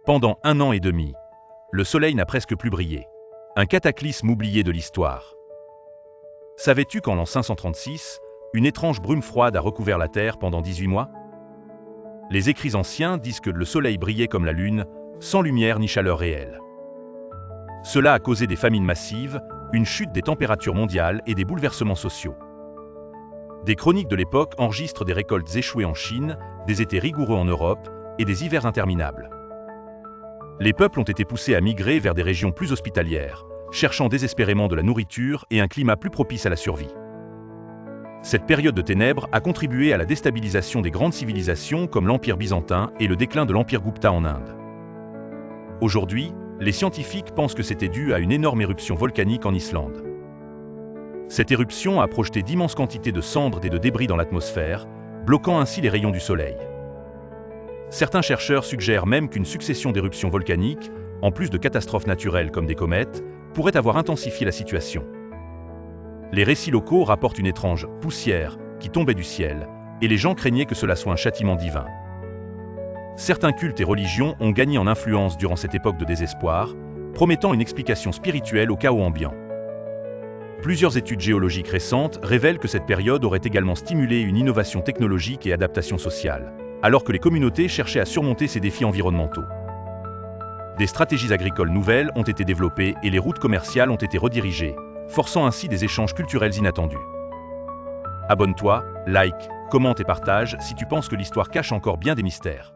Pendant 1 an et demi, le soleil n'a presque plus brillé. Un cataclysme oublié de l'histoire. Savais-tu qu'en l'an 536, une étrange brume froide a recouvert la Terre pendant 18 mois? Les écrits anciens disent que le soleil brillait comme la lune, sans lumière ni chaleur réelle. Cela a causé des famines massives, une chute des températures mondiales et des bouleversements sociaux. Des chroniques de l'époque enregistrent des récoltes échouées en Chine, des étés rigoureux en Europe et des hivers interminables. Les peuples ont été poussés à migrer vers des régions plus hospitalières, cherchant désespérément de la nourriture et un climat plus propice à la survie. Cette période de ténèbres a contribué à la déstabilisation des grandes civilisations comme l'Empire byzantin et le déclin de l'Empire Gupta en Inde. Aujourd'hui, les scientifiques pensent que c'était dû à une énorme éruption volcanique en Islande. Cette éruption a projeté d'immenses quantités de cendres et de débris dans l'atmosphère, bloquant ainsi les rayons du soleil. Certains chercheurs suggèrent même qu'une succession d'éruptions volcaniques, en plus de catastrophes naturelles comme des comètes, pourrait avoir intensifié la situation. Les récits locaux rapportent une étrange poussière qui tombait du ciel, et les gens craignaient que cela soit un châtiment divin. Certains cultes et religions ont gagné en influence durant cette époque de désespoir, promettant une explication spirituelle au chaos ambiant. Plusieurs études géologiques récentes révèlent que cette période aurait également stimulé une innovation technologique et adaptation sociale, alors que les communautés cherchaient à surmonter ces défis environnementaux. Des stratégies agricoles nouvelles ont été développées et les routes commerciales ont été redirigées, forçant ainsi des échanges culturels inattendus. Abonne-toi, like, commente et partage si tu penses que l'histoire cache encore bien des mystères.